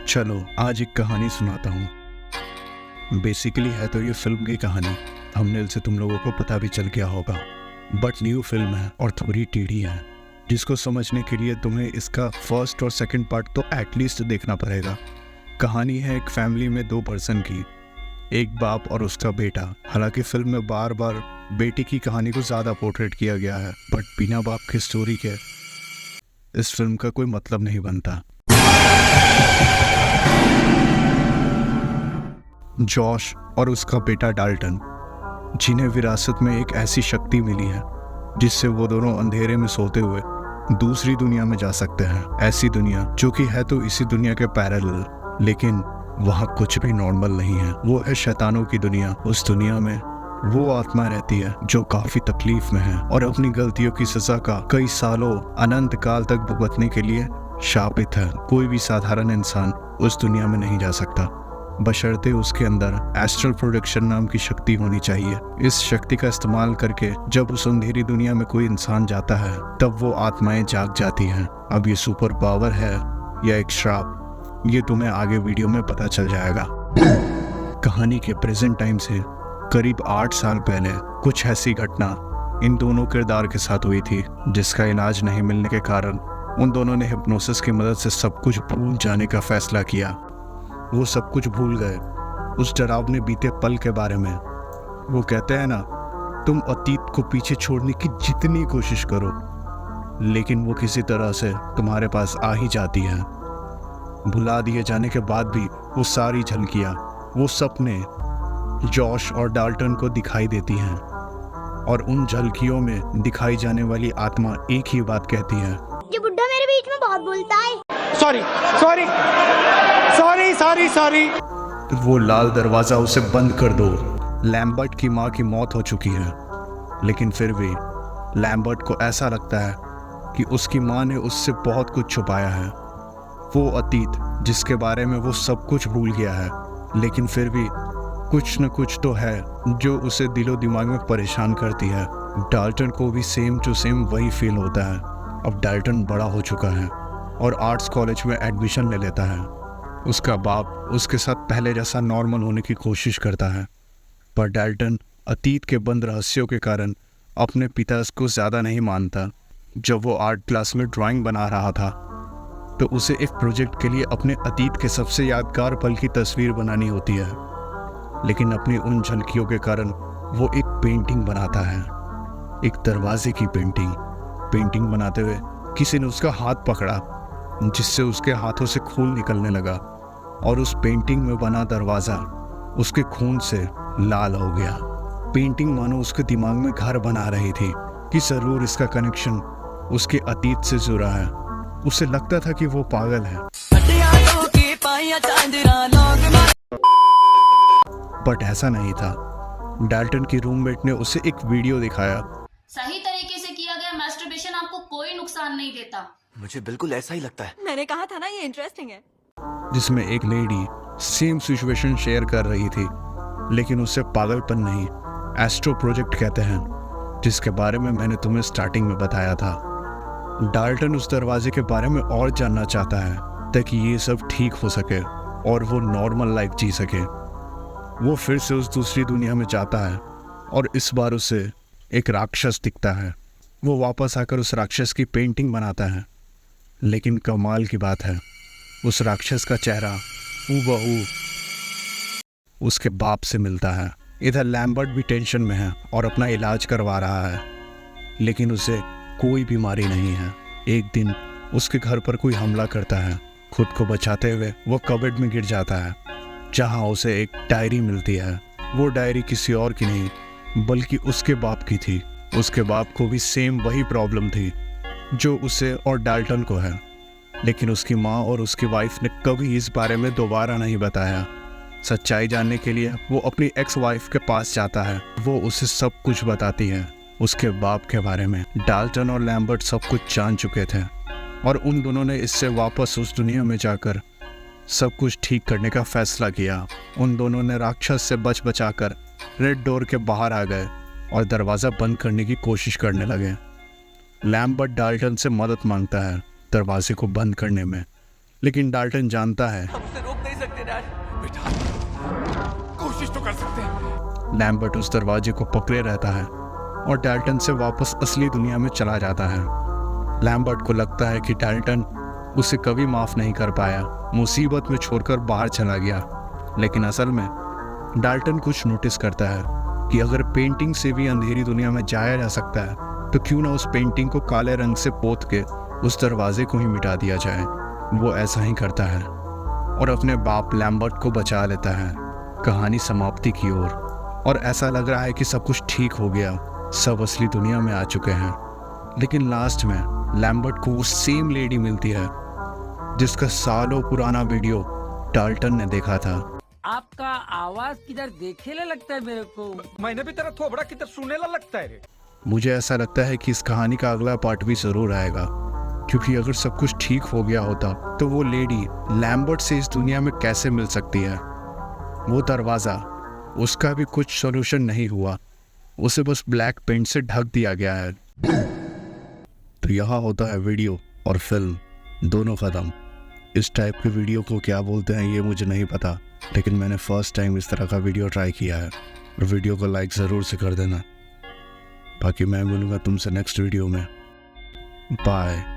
चलो आज एक कहानी सुनाता हूँ। बेसिकली है तो ये फिल्म की कहानी, थंबनेल से तुम लोगों को पता भी चल गया होगा। बट न्यू फिल्म है और थोड़ी टेढ़ी है, जिसको समझने के लिए तुम्हें इसका फर्स्ट और सेकंड पार्ट तो एटलीस्ट देखना पड़ेगा। कहानी है एक फैमिली में दो पर्सन की, एक बाप और उसका बेटा। हालांकि फिल्म में बार बार बेटे की कहानी को ज़्यादा पोर्ट्रेट किया गया है, बट बिना बाप की स्टोरी के इस फिल्म का कोई मतलब नहीं बनता। जॉश और उसका बेटा डाल्टन, जिन्हें विरासत में एक ऐसी शक्ति मिली है जिससे वो दोनों अंधेरे में सोते हुए दूसरी दुनिया में जा सकते हैं। ऐसी दुनिया जो कि है तो इसी दुनिया के पैरेलल, लेकिन वहाँ कुछ भी नॉर्मल नहीं है। वो है शैतानों की दुनिया। उस दुनिया में वो आत्मा रहती है जो काफी तकलीफ में है और अपनी गलतियों की सजा का कई सालों अनंत काल तक भुगतने के लिए शापित है। कोई भी साधारण इंसान उस दुनिया में नहीं जा सकता, बशर्ते उसके अंदर एस्ट्रल प्रोजेक्शन नाम की शक्ति होनी चाहिए। इस शक्ति का इस्तेमाल करके जब उस अंधेरी दुनिया में कोई इंसान जाता है तब वो आत्माएं जाग जाती हैं। अब ये सुपर पावर है या एक श्राप, ये तुम्हें आगे वीडियो में पता चल जाएगा। कहानी के प्रेजेंट टाइम से करीब 8 साल पहले कुछ ऐसी घटना इन दोनों किरदार के साथ हुई थी, जिसका इलाज नहीं मिलने के कारण उन दोनों ने हिप्नोसिस की मदद से सब कुछ भूल जाने का फैसला किया। वो सब कुछ भूल गए उस डरावने बीते पल के बारे में। वो कहते हैं ना, तुम अतीत को पीछे छोड़ने की जितनी कोशिश करो, लेकिन वो किसी तरह से तुम्हारे पास आ ही जाती है। भुला दिए जाने के बाद भी वो सारी झलकियाँ, वो सपने जॉश और डाल्टन को दिखाई देती हैं, और उन झलकियों में दिखाई जाने वाली आत्मा एक ही बात कहती है, ये बुड्ढा मेरे बीच में बहुत बोलता है। Sorry sorry sorry sorry sorry. वो लाल दरवाजा उसे बंद कर दो। लैम्बर्ट की माँ की मौत हो चुकी है, लेकिन फिर भी लैम्बर्ट को ऐसा लगता है कि उसकी माँ ने उससे बहुत कुछ छुपाया है। वो अतीत जिसके बारे में वो सब कुछ भूल गया है, लेकिन फिर भी कुछ न कुछ तो है जो उसे दिलो दिमाग में परेशान करती है। डाल्टन को भी सेम टू सेम वही फील होता है। अब डाल्टन बड़ा हो चुका है और आर्ट्स कॉलेज में एडमिशन ले लेता है। उसका बाप उसके साथ पहले जैसा नॉर्मल होने की कोशिश करता है, पर डाल्टन अतीत के बंद रहस्यों के कारण अपने पिता को ज़्यादा नहीं मानता। जब वो आर्ट क्लास में ड्राइंग बना रहा था तो उसे एक प्रोजेक्ट के लिए अपने अतीत के सबसे यादगार पल की तस्वीर बनानी होती है, लेकिन अपनी उन झलकियों के कारण वो एक पेंटिंग बनाता है, एक दरवाजे की पेंटिंग बनाते हुए किसी ने उसका हाथ पकड़ा, जिससे उसके हाथों से खून निकलने लगा और उस पेंटिंग में बना दरवाज़ा उसके खून से लाल हो गया। पेंटिंग मानो उसके दिमाग में घर बना रही थी कि ज़रूर इसका कनेक्शन उसके अतीत से जुड़ा है। उसे लगता था कि वो पागल है, बट ऐसा नहीं था। डाल्टन की रूममेट ने उसे एक वीडियो दिखाया। सही तरीके से किया गया मैस्टरबेशन आपको कोई नुकसान नहीं देता। मुझे बिल्कुल ऐसा ही लगता है। मैंने कहा था ना, ये इंटरेस्टिंग है। जिसमें एक लेडी सेम सिचुएशन शेयर कर रही थी, लेकिन उसे पागलपन नहीं, एस्ट्रो प्रोजेक्ट कहते हैं, जिसके बारे में मैंने तुम्हें स्टार्टिंग में बताया था। डाल्टन उस दरवाजे के बारे में और जानना चाहता है ताकि ये सब ठीक हो सके और वो नॉर्मल लाइफ जी सके। वो फिर से उस दूसरी दुनिया में जाता है और इस बार उसे एक राक्षस दिखता है। वो वापस आकर उस राक्षस की पेंटिंग बनाता है, लेकिन कमाल की बात है, उस राक्षस का चेहरा हूबहू उसके बाप से मिलता है। इधर लैम्बर्ट भी टेंशन में है और अपना इलाज करवा रहा है, लेकिन उसे कोई बीमारी नहीं है। एक दिन उसके घर पर कोई हमला करता है। खुद को बचाते हुए वो कबर्ड में गिर जाता है, जहां उसे एक डायरी मिलती है। वो डायरी किसी और की नहीं बल्कि उसके बाप की थी। उसके बाप को भी सेम वही प्रॉब्लम थी जो उसे और डाल्टन को है, लेकिन उसकी माँ और उसकी वाइफ ने कभी इस बारे में दोबारा नहीं बताया। सच्चाई जानने के लिए वो अपनी एक्स वाइफ के पास जाता है। वो उसे सब कुछ बताती है उसके बाप के बारे में। डाल्टन और लैम्बर्ट सब कुछ जान चुके थे और उन दोनों ने इससे वापस उस दुनिया में जाकर सब कुछ ठीक करने का फैसला किया। उन दोनों ने राक्षस से बच बचाकर रेड डोर के बाहर आ गए और दरवाज़ा बंद करने की कोशिश करने लगे। लैम्बर्ट डाल्टन से मदद मांगता है दरवाजे को बंद करने में, लेकिन डाल्टन जानता है बेटा कोशिश तो कर सकते हैं। लैम्बर्ट उस दरवाजे को पकड़े रहता है और डाल्टन से वापस असली दुनिया में चला जाता है। लैम्बर्ट को लगता है कि डाल्टन उसे कभी माफ नहीं कर पाया, मुसीबत में छोड़कर बाहर चला गया। लेकिन असल में डाल्टन कुछ नोटिस करता है कि अगर पेंटिंग से भी अंधेरी दुनिया में जाया जा सकता है तो क्यों ना उस पेंटिंग को काले रंग से पोत के उस दरवाजे को ही मिटा दिया जाए। वो ऐसा ही करता है और अपने बाप लैम्बर्ट को बचा लेता है। कहानी समाप्ति की ओर और ऐसा लग रहा है कि सब कुछ ठीक हो गया, सब असली दुनिया में आ चुके हैं। लेकिन लास्ट में लैम्बर्ट को वो सेम लेडी मिलती है जिसका सालों पुराना वीडियो डाल्टन ने देखा था। आपका आवाज किधर देखेला लगता है मेरे को। मैंने भी तेरा थोबड़ा किधर सुनने लगता है रे। मुझे ऐसा लगता है कि इस कहानी का अगला पार्ट भी जरूर आएगा, क्योंकि अगर सब कुछ ठीक हो गया होता तो वो लेडी लैम्बर्ट से इस दुनिया में कैसे मिल सकती है। वो दरवाज़ा, उसका भी कुछ सॉल्यूशन नहीं हुआ, उसे बस ब्लैक पेंट से ढक दिया गया है। तो यहाँ होता है वीडियो और फिल्म दोनों ख़त्म। इस टाइप के वीडियो को क्या बोलते हैं ये मुझे नहीं पता, लेकिन मैंने फर्स्ट टाइम इस तरह का वीडियो ट्राई किया है। और वीडियो को लाइक ज़रूर से कर देना। बाकी मैं मिलूँगा तुमसे नेक्स्ट वीडियो में। बाय।